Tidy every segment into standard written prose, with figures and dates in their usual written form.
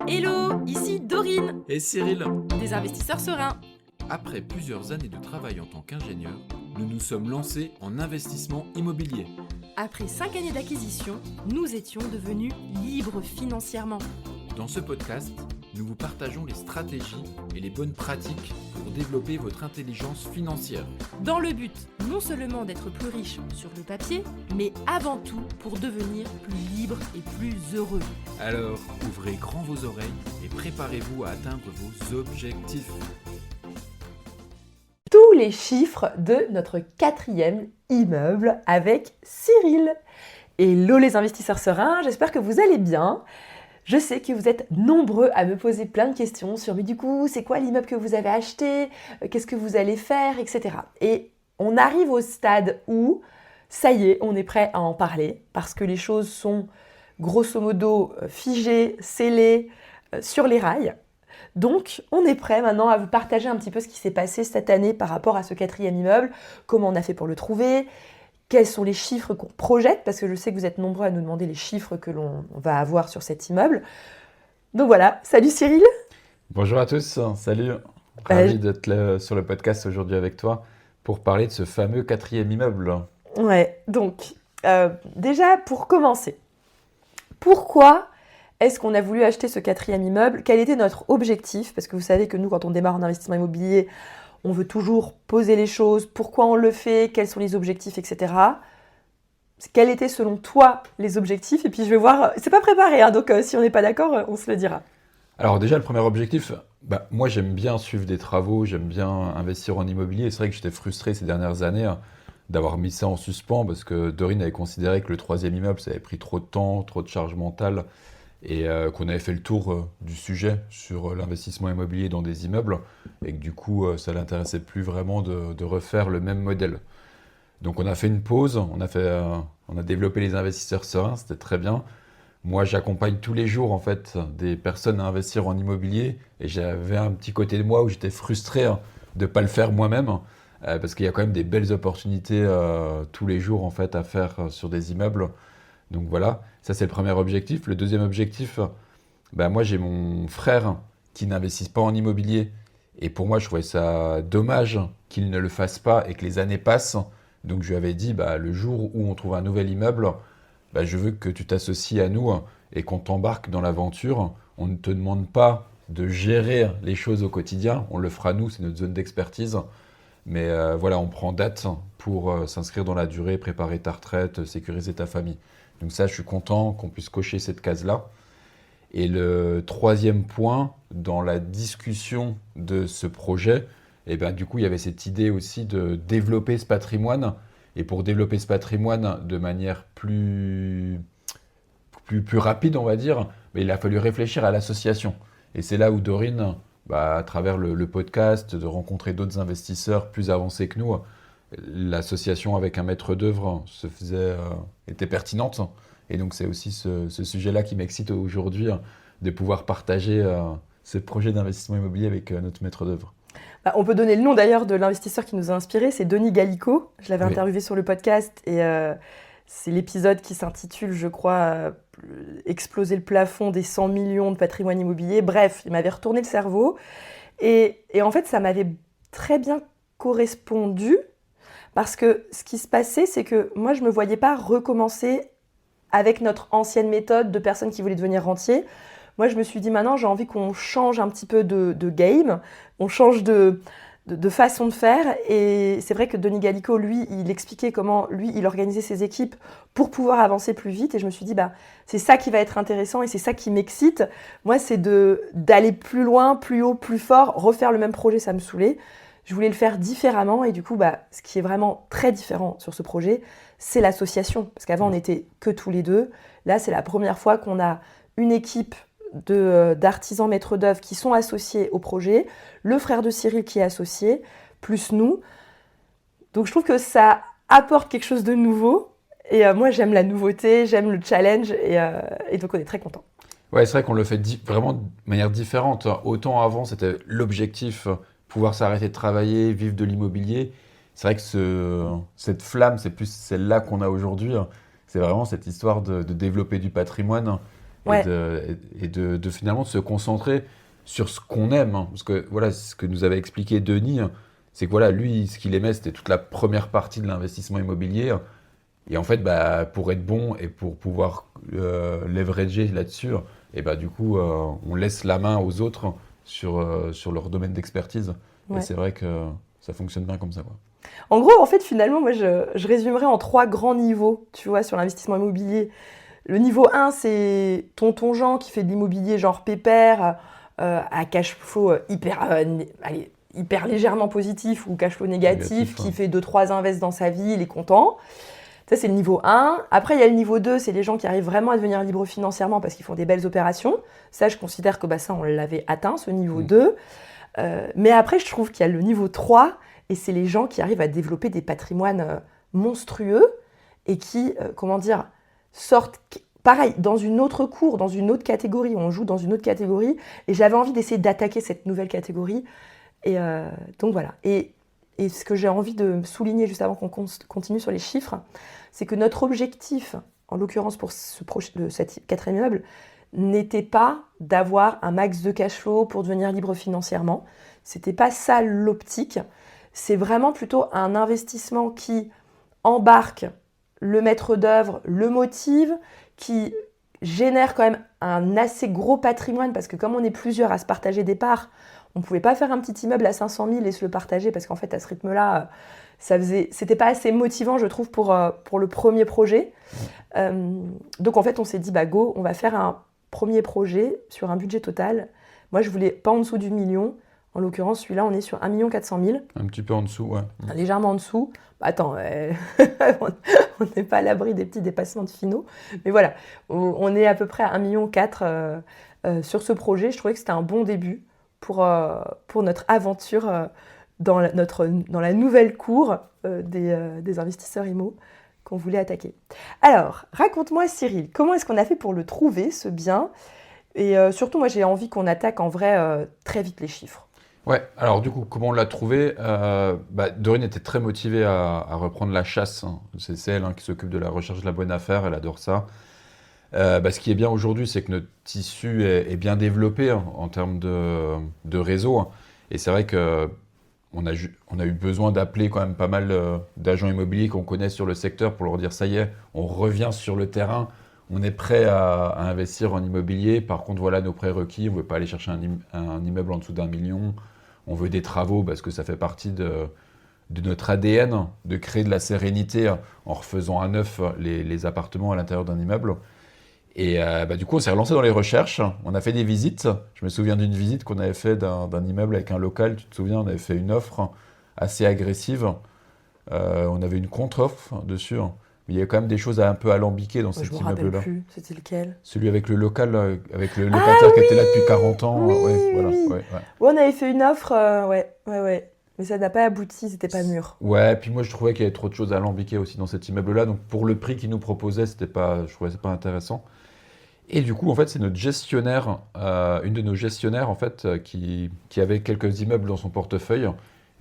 Hello, ici Dorine, Et Cyril, des investisseurs sereins. après plusieurs années de travail en tant qu'ingénieur, nous nous sommes lancés en investissement immobilier. Après 5 années d'acquisition, nous étions devenus libres financièrement. Dans ce podcast, nous vous partageons les stratégies et les bonnes pratiques pour développer votre intelligence financière. Dans le but non seulement d'être plus riche sur le papier, mais avant tout pour devenir plus libre et plus heureux. Alors, ouvrez grand vos oreilles et préparez-vous à atteindre vos objectifs. Tous les chiffres de notre 4e immeuble avec Cyril. Hello les investisseurs sereins, j'espère que vous allez bien. Je sais que vous êtes nombreux à me poser plein de questions sur mais du coup, c'est quoi l'immeuble que vous avez acheté, qu'est-ce que vous allez faire, etc. Et on arrive au stade où, ça y est, on est prêt à en parler parce que les choses sont grosso modo figées, scellées, sur les rails. Donc, on est prêt maintenant à vous partager un petit peu ce qui s'est passé cette année par rapport à ce 4e immeuble, comment on a fait pour le trouver, quels sont les chiffres qu'on projette, parce que je sais que vous êtes nombreux à nous demander les chiffres que l'on va avoir sur cet immeuble. Donc voilà, salut Cyril. Bonjour à tous, salut. Ravi d'être là sur le podcast aujourd'hui avec toi pour parler de ce fameux 4e immeuble. Ouais, donc déjà pour commencer, pourquoi est-ce qu'on a voulu acheter ce 4e immeuble? Quel était notre objectif? Parce que vous savez que nous, quand on démarre en investissement immobilier, on veut toujours poser les choses, pourquoi on le fait, quels sont les objectifs, etc. Quels étaient selon toi les objectifs? Et puis je vais voir, c'est pas préparé, hein, donc si on n'est pas d'accord, on se le dira. Alors déjà, le premier objectif, moi j'aime bien suivre des travaux, j'aime bien investir en immobilier. C'est vrai que j'étais frustré ces dernières années d'avoir mis ça en suspens parce que Dorine avait considéré que le 3e immeuble, ça avait pris trop de temps, trop de charge mentale et qu'on avait fait le tour du sujet sur l'investissement immobilier dans des immeubles et que du coup, ça ne l'intéressait plus vraiment de refaire le même modèle. Donc on a fait une pause, on a développé les investisseurs sereins, c'était très bien. Moi, j'accompagne tous les jours en fait des personnes à investir en immobilier et j'avais un petit côté de moi où j'étais frustré de ne pas le faire moi-même parce qu'il y a quand même des belles opportunités tous les jours en fait à faire sur des immeubles. Donc voilà, ça c'est le premier objectif. Le deuxième objectif, moi j'ai mon frère qui n'investisse pas en immobilier et pour moi je trouvais ça dommage qu'il ne le fasse pas et que les années passent. Donc je lui avais dit le jour où on trouve un nouvel immeuble, je veux que tu t'associes à nous et qu'on t'embarque dans l'aventure. On ne te demande pas de gérer les choses au quotidien, on le fera nous, c'est notre zone d'expertise. Mais voilà, on prend date pour s'inscrire dans la durée, préparer ta retraite, sécuriser ta famille. Donc ça, je suis content qu'on puisse cocher cette case-là. Et le troisième point, dans la discussion de ce projet, du coup, il y avait cette idée aussi de développer ce patrimoine. Et pour développer ce patrimoine de manière plus rapide, on va dire, il a fallu réfléchir à l'association. Et c'est là où Dorine, à travers le podcast, de rencontrer d'autres investisseurs plus avancés que nous, l'association avec un maître d'œuvre était pertinente. Et donc c'est aussi ce sujet-là qui m'excite aujourd'hui, de pouvoir partager ce projet d'investissement immobilier avec notre maître d'œuvre. On peut donner le nom d'ailleurs de l'investisseur qui nous a inspiré, c'est Denis Gallico. Je l'avais interviewé sur le podcast et c'est l'épisode qui s'intitule, je crois, Exploser le plafond des 100 millions de patrimoine immobilier. Bref, il m'avait retourné le cerveau et en fait ça m'avait très bien correspondu parce que ce qui se passait, c'est que moi je ne me voyais pas recommencer avec notre ancienne méthode de personnes qui voulaient devenir rentiers. Moi, je me suis dit, maintenant, j'ai envie qu'on change un petit peu de game, on change de façon de faire. Et c'est vrai que Denis Gallico, lui, il expliquait comment, lui, il organisait ses équipes pour pouvoir avancer plus vite. Et je me suis dit, c'est ça qui va être intéressant et c'est ça qui m'excite. Moi, c'est d'aller plus loin, plus haut, plus fort. Refaire le même projet, ça me saoulait. Je voulais le faire différemment. Et du coup, ce qui est vraiment très différent sur ce projet, c'est l'association. Parce qu'avant, on n'était que tous les deux. Là, c'est la première fois qu'on a une équipe d'artisans maîtres d'œuvre qui sont associés au projet, le frère de Cyril qui est associé, plus nous. Donc je trouve que ça apporte quelque chose de nouveau. Et moi, j'aime la nouveauté, j'aime le challenge. Et donc, on est très contents. Ouais, c'est vrai qu'on le fait vraiment de manière différente. Autant avant, c'était l'objectif, pouvoir s'arrêter de travailler, vivre de l'immobilier. C'est vrai que cette flamme, c'est plus celle-là qu'on a aujourd'hui. C'est vraiment cette histoire de développer du patrimoine. Ouais. et de finalement se concentrer sur ce qu'on aime. Hein. Parce que voilà, ce que nous avait expliqué Denis, c'est que voilà, lui, ce qu'il aimait, c'était toute la première partie de l'investissement immobilier. Et en fait, bah, pour être bon et pour pouvoir leverager là-dessus, et bah, du coup, on laisse la main aux autres sur leur domaine d'expertise. Ouais. Et c'est vrai que ça fonctionne bien comme ça, quoi. En gros, en fait, finalement, moi, je résumerais en 3 grands niveaux, tu vois, sur l'investissement immobilier. Le niveau 1, c'est tonton Jean qui fait de l'immobilier genre pépère, à cash flow hyper légèrement positif ou cash flow négatif, Négatif, qui ouais. fait 2-3 invests dans sa vie, il est content. Ça, c'est le niveau 1. Après, il y a le niveau 2, c'est les gens qui arrivent vraiment à devenir libres financièrement parce qu'ils font des belles opérations. Ça, je considère que ça, on l'avait atteint, ce niveau 2. Mais après, je trouve qu'il y a le niveau 3, et c'est les gens qui arrivent à développer des patrimoines monstrueux et qui, sortent, pareil, dans une autre cour, dans une autre catégorie. On joue dans une autre catégorie. Et j'avais envie d'essayer d'attaquer cette nouvelle catégorie. Et donc voilà. Et ce que j'ai envie de souligner juste avant qu'on continue sur les chiffres, c'est que notre objectif, en l'occurrence pour cette 4e immeuble, n'était pas d'avoir un max de cash flow pour devenir libre financièrement. C'était pas ça l'optique. C'est vraiment plutôt un investissement qui embarque le maître d'œuvre, le motive, qui génère quand même un assez gros patrimoine, parce que comme on est plusieurs à se partager des parts, on ne pouvait pas faire un petit immeuble à 500 000 et se le partager, parce qu'en fait, à ce rythme-là, c'était pas assez motivant, je trouve, pour le premier projet. Donc, en fait, on s'est dit, bah go, on va faire un premier projet sur un budget total. Moi, je voulais pas en dessous du million. En l'occurrence, celui-là, on est sur 1 400 000. Un petit peu en dessous, ouais. Légèrement en dessous. Bah, attends, on n'est pas à l'abri des petits dépassements de finaux. Mais voilà, on est à peu près à 1,4 million sur ce projet. Je trouvais que c'était un bon début pour notre aventure dans la nouvelle cour des investisseurs IMO qu'on voulait attaquer. Alors, raconte-moi, Cyril, comment est-ce qu'on a fait pour le trouver, ce bien ? Et surtout, moi, j'ai envie qu'on attaque en vrai très vite les chiffres. Ouais, alors du coup, comment on l'a trouvé? Dorine était très motivée à reprendre la chasse. Hein. C'est elle qui s'occupe de la recherche de la bonne affaire, elle adore ça. Ce qui est bien aujourd'hui, c'est que notre tissu est bien développé en termes de réseau. Hein. Et c'est vrai qu'on a eu besoin d'appeler quand même pas mal d'agents immobiliers qu'on connaît sur le secteur pour leur dire ça y est, on revient sur le terrain, on est prêt à investir en immobilier. Par contre, voilà nos prérequis, on ne veut pas aller chercher un immeuble en dessous d'1 million. On veut des travaux parce que ça fait partie de notre ADN, de créer de la sérénité en refaisant à neuf les appartements à l'intérieur d'un immeuble. Et du coup, on s'est relancé dans les recherches. On a fait des visites. Je me souviens d'une visite qu'on avait fait d'un immeuble avec un local. Tu te souviens, on avait fait une offre assez agressive. On avait une contre-offre dessus. Mais il y avait quand même des choses un peu alambiquées dans cet immeuble-là. Je me rappelle plus. C'était lequel ? Celui avec le local, avec le locataire qui était là depuis 40 ans. Oui, voilà. oui. Ouais. Ouais, on avait fait une offre, ouais. Mais ça n'a pas abouti, c'était pas mûr. Ouais, puis moi je trouvais qu'il y avait trop de choses alambiquées aussi dans cet immeuble-là. Donc pour le prix qu'ils nous proposaient, je trouvais ça pas intéressant. Et du coup, en fait, c'est notre gestionnaire, une de nos gestionnaires, en fait, qui avait quelques immeubles dans son portefeuille.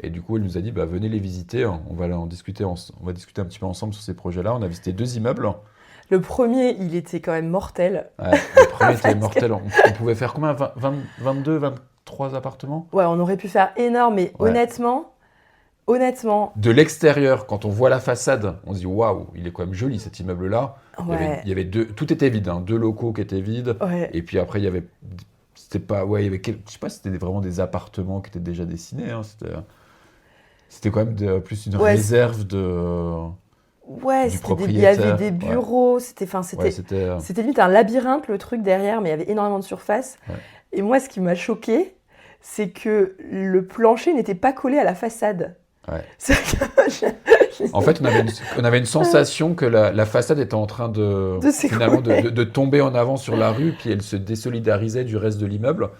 Et du coup, elle nous a dit, venez les visiter. On va discuter un petit peu ensemble sur ces projets-là. On a visité 2 immeubles. Le premier, il était quand même mortel. Ouais, le premier était mortel. On pouvait faire combien 22, 23 appartements? Ouais, on aurait pu faire énorme, mais Ouais. honnêtement... De l'extérieur, quand on voit la façade, on se dit, waouh, il est quand même joli cet immeuble-là. Ouais. Il y avait tout était vide, 2 locaux qui étaient vides. Ouais. Et puis après, il y avait je sais pas si c'était vraiment des appartements qui étaient déjà dessinés. Hein. C'était quand même plus une réserve Ouais, du il y propriétaire. avait des bureaux, c'était limite un labyrinthe le truc derrière, mais il y avait énormément de surface. Ouais. Et moi, ce qui m'a choquée, c'est que le plancher n'était pas collé à la façade. Ouais. C'est En fait, on avait une sensation que la façade était en train de tomber en avant sur la rue, puis elle se désolidarisait du reste de l'immeuble.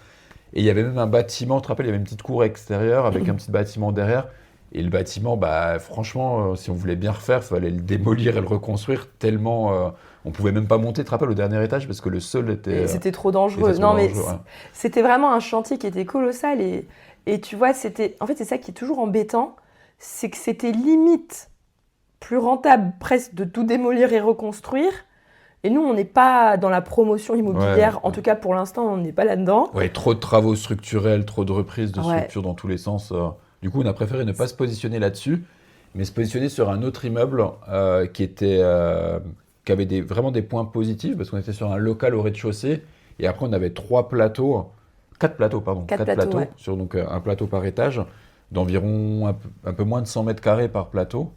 Et il y avait même un bâtiment, tu te rappelles, il y avait une petite cour extérieure avec un petit bâtiment derrière. Et le bâtiment, franchement, si on voulait bien refaire, il fallait le démolir et le reconstruire tellement... on pouvait même pas monter, tu te rappelles, au dernier étage parce que le sol était... C'était trop dangereux. C'était vraiment un chantier qui était colossal. Et tu vois, en fait, c'est ça qui est toujours embêtant, c'est que c'était limite plus rentable presque de tout démolir et reconstruire Et nous, on n'est pas dans la promotion immobilière. Ouais, En tout cas, pour l'instant, on n'est pas là-dedans. Ouais, trop de travaux structurels, trop de reprises de Ouais. structures dans tous les sens. Du coup, on a préféré ne pas se positionner là-dessus, mais se positionner sur un autre immeuble qui avait vraiment des points positifs, parce qu'on était sur un local au rez-de-chaussée, et après on avait 4 plateaux, pardon. Quatre 4 plateaux, ouais. sur donc, un plateau par étage, d'environ un peu moins de 100 mètres carrés par plateau.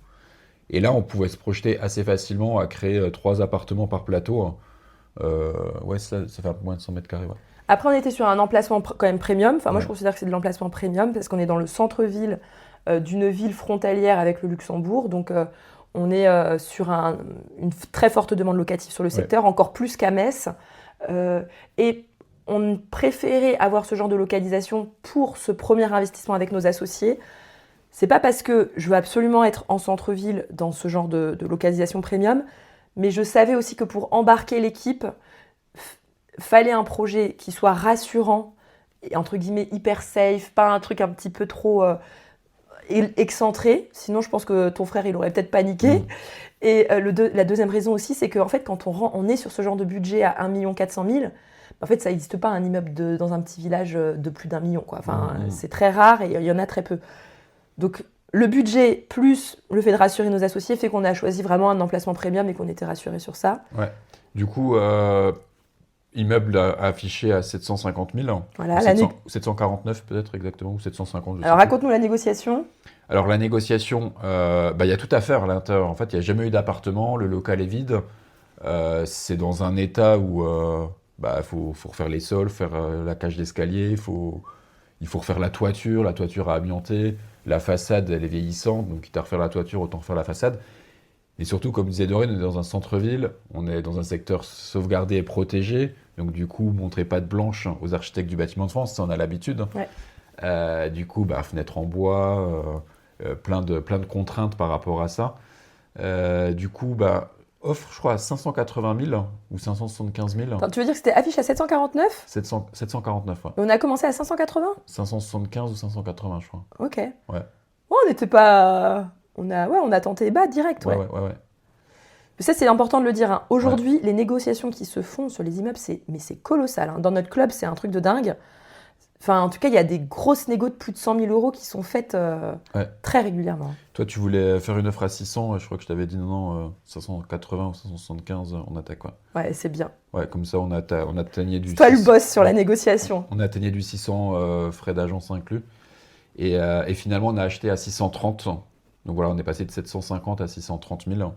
Et là, on pouvait se projeter assez facilement à créer 3 appartements par plateau. Ouais, ça fait un peu moins de 100 mètres carrés. Ouais. Après, on était sur un emplacement quand même premium. Enfin, moi, Ouais. je considère que c'est de l'emplacement premium parce qu'on est dans le centre-ville d'une ville frontalière avec le Luxembourg. Donc, on est sur une très forte demande locative sur le secteur, encore plus qu'à Metz. Et on préférait avoir ce genre de localisation pour ce premier investissement avec nos associés. C'est pas parce que je veux absolument être en centre-ville dans ce genre de localisation premium, mais je savais aussi que pour embarquer l'équipe, fallait un projet qui soit rassurant et entre guillemets hyper safe, pas un truc un petit peu trop excentré. Sinon, je pense que ton frère, il aurait peut-être paniqué. Et la deuxième raison aussi, c'est qu'en fait, quand on est sur ce genre de budget à 1 400 000, en fait, ça n'existe pas un immeuble dans un petit village de plus d'1 million, quoi. Enfin, c'est très rare et il y en a très peu. Donc, le budget plus le fait de rassurer nos associés fait qu'on a choisi vraiment un emplacement premium et qu'on était rassurés sur ça. Ouais. Du coup, immeuble affiché à 750 000. Voilà, 749 peut-être exactement, ou 750. Alors, raconte-nous la négociation. Alors, la négociation, y a tout à faire à l'intérieur. En fait, il n'y a jamais eu d'appartement, le local est vide. C'est dans un état où faut refaire les sols, faire la cage d'escalier, il faut refaire la toiture a amianté, la façade, elle est vieillissante, donc quitte à refaire la toiture, autant refaire la façade. Et surtout, comme disait Dorine, on est dans un centre-ville, on est dans un secteur sauvegardé et protégé, donc du coup, montrez pas de blanche aux architectes du bâtiment de France, ça on a l'habitude. Ouais. Du coup, fenêtres en bois, plein de contraintes par rapport à ça. Du coup, offre, je crois, à 580 000 ou 575 000. Attends, tu veux dire que c'était affiché à 749 749, ouais. et on a commencé à 580 575 ou 580, je crois. Ok. Ouais. Ouais, on n'était pas... On a tenté bas direct, ouais. Ouais. Mais ça, c'est important de le dire. Hein. Aujourd'hui, les négociations qui se font sur les immeubles, c'est colossal. Hein. Dans notre club, c'est un truc de dingue. Enfin, en tout cas, il y a des grosses négos de plus de 100 000 euros qui sont faites très régulièrement. Toi, tu voulais faire une offre à 600, je crois que je t'avais dit non, 580 ou 575, on attaque quoi. Ouais, c'est bien. Ouais, comme ça, on atteignait du... C'est toi le boss sur la négociation. On atteignait du 600 frais d'agence inclus. Et finalement, on a acheté à 630. Donc voilà, on est passé de 750 à 630 000.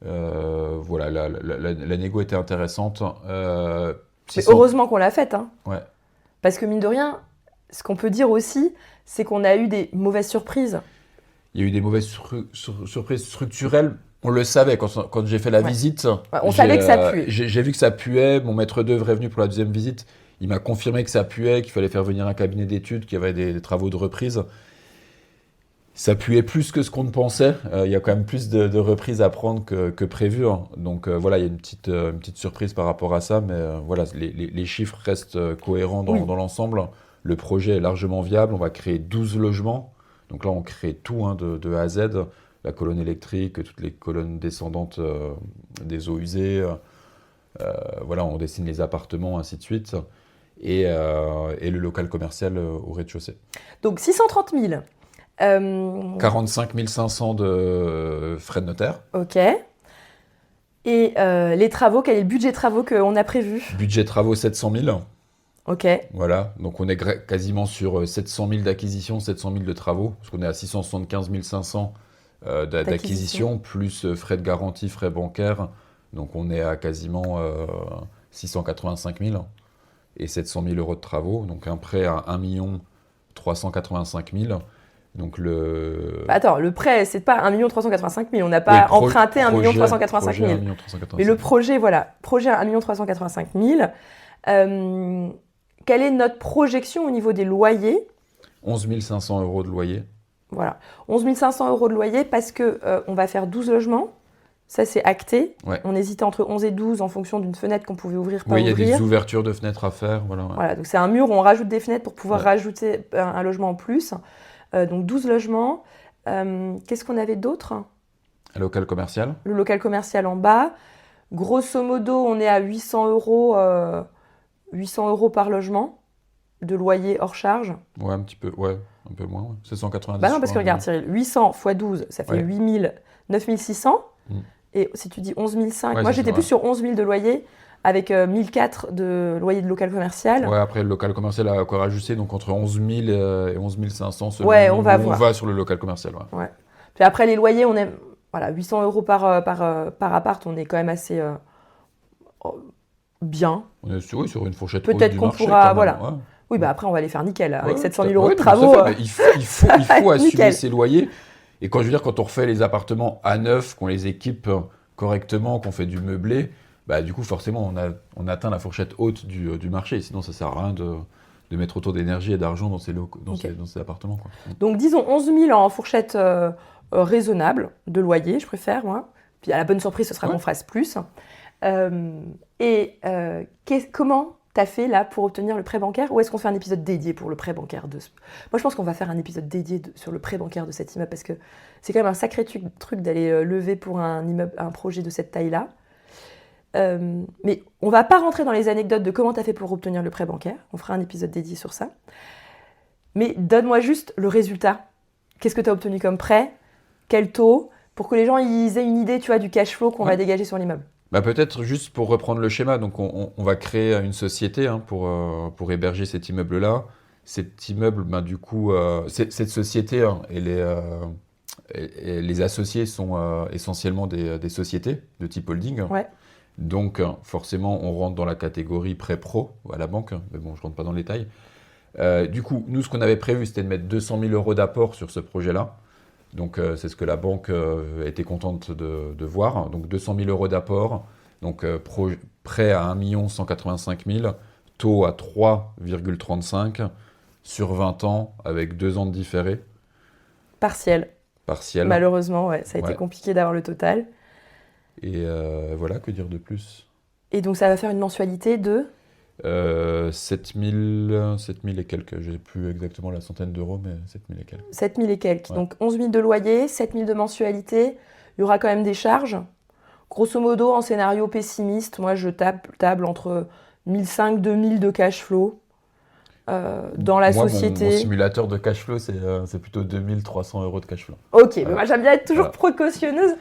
Voilà, la négo était intéressante. Mais 600... heureusement qu'on l'a faite. Hein. Ouais. Parce que mine de rien, ce qu'on peut dire aussi, c'est qu'on a eu des mauvaises surprises. Il y a eu des mauvaises surprises structurelles. On le savait quand j'ai fait la visite. Ouais, on savait que ça puait. J'ai vu que ça puait. Mon maître d'œuvre est venu pour la deuxième visite. Il m'a confirmé que ça puait, qu'il fallait faire venir un cabinet d'études, qu'il y avait des travaux de reprise. Ça puait plus que ce qu'on ne pensait. Il y a quand même plus de reprises à prendre que prévu. Hein. Donc voilà, il y a une petite surprise par rapport à ça. Mais voilà, les chiffres restent cohérents dans l'ensemble. Le projet est largement viable. On va créer 12 logements. Donc là, on crée tout de A à Z. La colonne électrique, toutes les colonnes descendantes des eaux usées. Voilà, on dessine les appartements, ainsi de suite. Et le local commercial au rez-de-chaussée. Donc 630 000. 45 500 de frais de notaire. Ok. Et les travaux, quel est le budget travaux qu'on a prévu? Budget travaux 700 000. Ok. Voilà, donc on est quasiment sur 700 000 d'acquisition, 700 000 de travaux, parce qu'on est à 675 500 d'acquisition, plus frais de garantie, frais bancaires. Donc on est à quasiment 685 000 et 700 000 euros de travaux. Donc un prêt à 1 385 000. Donc Attends, le prêt, c'est pas 1 385 000. On n'a pas emprunté 1 385 000. Mais le projet, voilà, projet à 1 385 000. Quelle est notre projection au niveau des loyers? 11 500 euros de loyer. Voilà, 11 500 euros de loyer parce qu'on va faire 12 logements. Ça, c'est acté. Ouais. On hésitait entre 11 et 12 en fonction d'une fenêtre qu'on pouvait ouvrir, pas ouvrir. Oui, il y a des ouvertures de fenêtres à faire. Voilà, donc c'est un mur où on rajoute des fenêtres pour pouvoir rajouter un logement en plus. Donc 12 logements. Qu'est-ce qu'on avait d'autre? Un local commercial. Le local commercial en bas. Grosso modo, on est à 800 euros par logement de loyer hors charge. Ouais, un peu moins. Ouais. C'est 190. Bah non, parce que regarde, Cyril, 800 x 12, ça fait 8000, 9600. Et si tu dis 11 500, moi j'étais plus sur 11 000 de loyer avec 1004 de loyer de local commercial. Ouais, après le local commercial a encore ajusté, donc entre 11 000 et 11 500 selon on va sur le local commercial. Ouais. Puis après les loyers, on est 800 euros par appart, on est quand même assez bien. On est sur une fourchette peut-être haute du qu'on marché, pourra, quand même, ouais. Oui, bah après on va les faire nickel avec 700 000 tout à euros fait. de travaux. Il faut assumer Nickel. ses loyers. Et quand on refait les appartements à neuf, qu'on les équipe correctement, qu'on fait du meublé, bah du coup forcément on atteint la fourchette haute du marché. Sinon ça sert à rien de mettre autant d'énergie et d'argent dans ces appartements. Quoi. Donc disons 11 000 en fourchette raisonnable de loyer, je préfère moi. Puis à la bonne surprise, ce sera qu'on fasse plus. Comment t'as fait là pour obtenir le prêt bancaire, ou est-ce qu'on fait un épisode dédié pour le prêt bancaire Moi je pense qu'on va faire un épisode dédié sur le prêt bancaire de cet immeuble, parce que c'est quand même un sacré truc d'aller lever pour un projet de cette taille-là. Mais on va pas rentrer dans les anecdotes de comment t'as fait pour obtenir le prêt bancaire, on fera un épisode dédié sur ça. Mais donne-moi juste le résultat. Qu'est-ce que t'as obtenu comme prêt ? Quel taux ? Pour que les gens ils aient une idée, tu vois, du cash flow qu'on va dégager sur l'immeuble. Bah peut-être juste pour reprendre le schéma, donc on va créer une société pour héberger cet immeuble-là. Cet immeuble, du coup, cette société et les associés sont essentiellement des sociétés de type holding. Ouais. Donc forcément, on rentre dans la catégorie prêt pro à la banque, mais bon, je rentre pas dans les détails. Du coup, nous, ce qu'on avait prévu, c'était de mettre 200 000 euros d'apport sur ce projet-là. Donc c'est ce que la banque était contente de voir. Donc 200 000 euros d'apport, donc prêt à 1 185 000, taux à 3,35 sur 20 ans avec 2 ans de différé. Partiel. Malheureusement, ça a été compliqué d'avoir le total. Et voilà, que dire de plus ? Et donc ça va faire une mensualité de 7 000 et quelques, j'ai plus exactement la centaine d'euros, mais 7 000 et quelques. 7 000 et quelques, ouais. Donc 11 000 de loyer, 7 000 de mensualité, il y aura quand même des charges. Grosso modo, en scénario pessimiste, moi je table entre 1 500 et 2 000 de cash flow dans la société. Mon simulateur de cash flow, c'est plutôt 2 300 euros de cash flow. Ok, mais moi j'aime bien être toujours précautionneuse.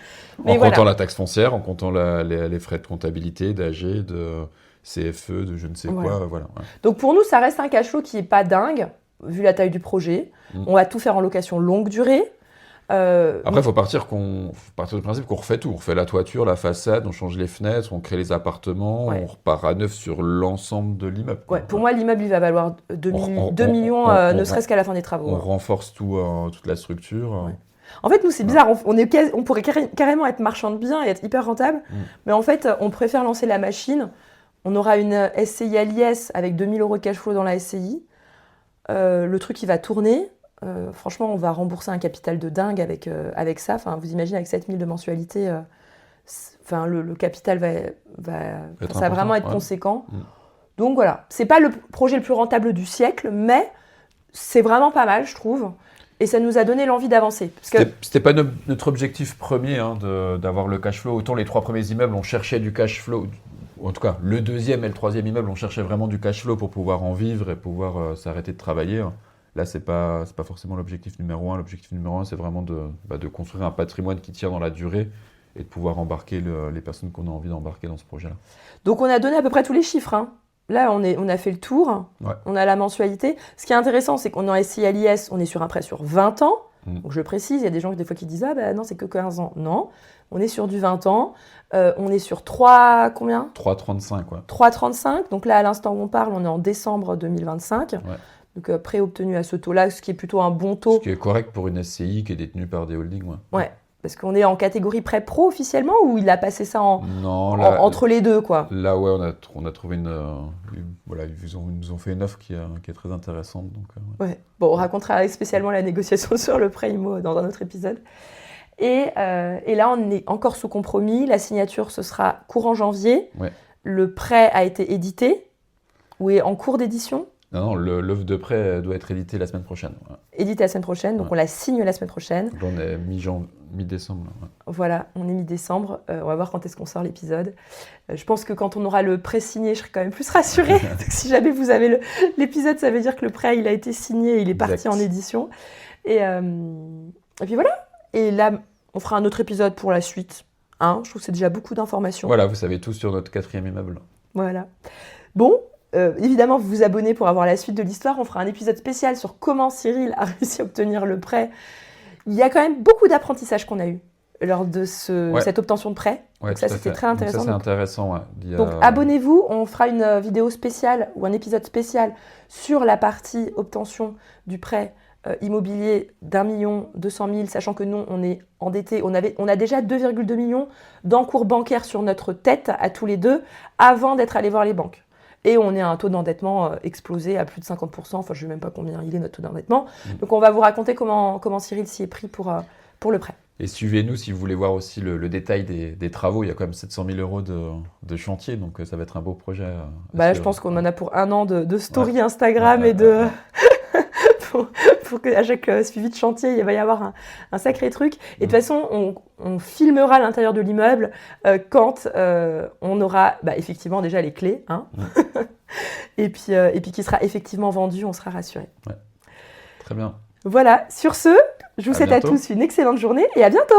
Mais en comptant la taxe foncière, en comptant les frais de comptabilité, d'AG, de CFE, de je ne sais quoi, voilà. Ouais. Donc pour nous, ça reste un cash flow qui n'est pas dingue, vu la taille du projet. On va tout faire en location longue durée. Après, il faut partir du principe qu'on refait tout. On refait la toiture, la façade, on change les fenêtres, on crée les appartements, on repart à neuf sur l'ensemble de l'immeuble. Ouais, pour moi, l'immeuble, il va valoir 2 millions, ne serait-ce qu'à la fin des travaux. On renforce toute la structure. Ouais. En fait, nous, c'est bizarre. On pourrait carrément être marchand de biens et être hyper rentable. Mais en fait, on préfère lancer la machine. On aura une SCI à l'IS avec 2 000 euros de cash flow dans la SCI. Le truc, il va tourner. Franchement, on va rembourser un capital de dingue avec ça. Enfin, vous imaginez, avec 7 000 de mensualité, le capital va vraiment être conséquent. Donc voilà, c'est pas le projet le plus rentable du siècle, mais c'est vraiment pas mal, je trouve. Et ça nous a donné l'envie d'avancer. C'était pas notre objectif premier d'avoir le cash flow. Autant les 3 premiers immeubles, on cherchait du cash flow. En tout cas, le 2e et le 3e immeuble, on cherchait vraiment du cash flow pour pouvoir en vivre et pouvoir s'arrêter de travailler. Là, c'est pas forcément l'objectif numéro 1. L'objectif numéro 1, c'est vraiment de construire un patrimoine qui tient dans la durée et de pouvoir embarquer les personnes qu'on a envie d'embarquer dans ce projet-là. Donc, on a donné à peu près tous les chiffres. Là, on a fait le tour. Ouais. On a la mensualité. Ce qui est intéressant, c'est qu'on est SCI à l'IS, on est sur un prêt sur 20 ans. Donc, je précise, il y a des gens des fois qui disent « Ah, non, c'est que 15 ans. » Non, on est sur du 20 ans. On est sur 3, combien ? 3,35, ouais. 3,35. Donc là, à l'instant où on parle, on est en décembre 2025. Ouais. Donc prêt obtenu à ce taux-là, ce qui est plutôt un bon taux. Ce qui est correct pour une SCI qui est détenue par des holdings, ouais. Ouais, parce qu'on est en catégorie prêt pro officiellement, ou il a passé ça entre les deux, quoi. Là, ouais, on a trouvé voilà, ils nous ont fait une offre qui est très intéressante. Donc, ouais. Bon, on racontera spécialement la négociation sur le prêt IMO dans un autre épisode. Et là, on est encore sous compromis. La signature, ce sera courant janvier. Ouais. Le prêt a été édité ou est en cours d'édition. Non, l'offre de prêt doit être éditée la semaine prochaine. Ouais. Édité la semaine prochaine, donc Ouais. on la signe la semaine prochaine. Donc là, on est mi-décembre. Là, ouais. Voilà, on est mi-décembre, on va voir quand est-ce qu'on sort l'épisode. Je pense que quand on aura le prêt signé, je serai quand même plus rassurée. Donc, si jamais vous avez l'épisode, ça veut dire que le prêt, il a été signé, il est parti Exact. en édition. Et puis voilà, et là, on fera un autre épisode pour la suite. Hein, je trouve que c'est déjà beaucoup d'informations. Voilà, vous savez tout sur notre 4e immeuble. Voilà. Bon, évidemment, vous vous abonnez pour avoir la suite de l'histoire. On fera un épisode spécial sur comment Cyril a réussi à obtenir le prêt. Il y a quand même beaucoup d'apprentissage qu'on a eu lors de cette obtention de prêt. Ouais, Donc ça, tout à c'était fait. très intéressant. Donc ça, c'est intéressant. Ouais. Donc abonnez-vous, on fera une vidéo spéciale ou un épisode spécial sur la partie obtention du prêt immobilier d'1 200 000, sachant que nous, on est endettés. On a déjà 2,2 millions d'encours bancaires sur notre tête à tous les deux avant d'être allés voir les banques. Et on est à un taux d'endettement explosé à plus de 50%. Enfin, je ne sais même pas combien il est notre taux d'endettement. Donc, on va vous raconter comment Cyril s'y est pris pour le prêt. Et suivez-nous si vous voulez voir aussi le détail des travaux. Il y a quand même 700 000 euros de chantier, donc ça va être un beau projet. Je pense qu'on en a pour 1 an de story Instagram et de... pour qu'à chaque suivi de chantier, il va y avoir un sacré truc. Et de toute façon, on filmera l'intérieur de l'immeuble quand on aura effectivement déjà les clés. Hein. et puis qu'il sera effectivement vendu, on sera rassuré. Ouais. Très bien. Voilà, sur ce, je vous souhaite à tous une excellente journée et à bientôt.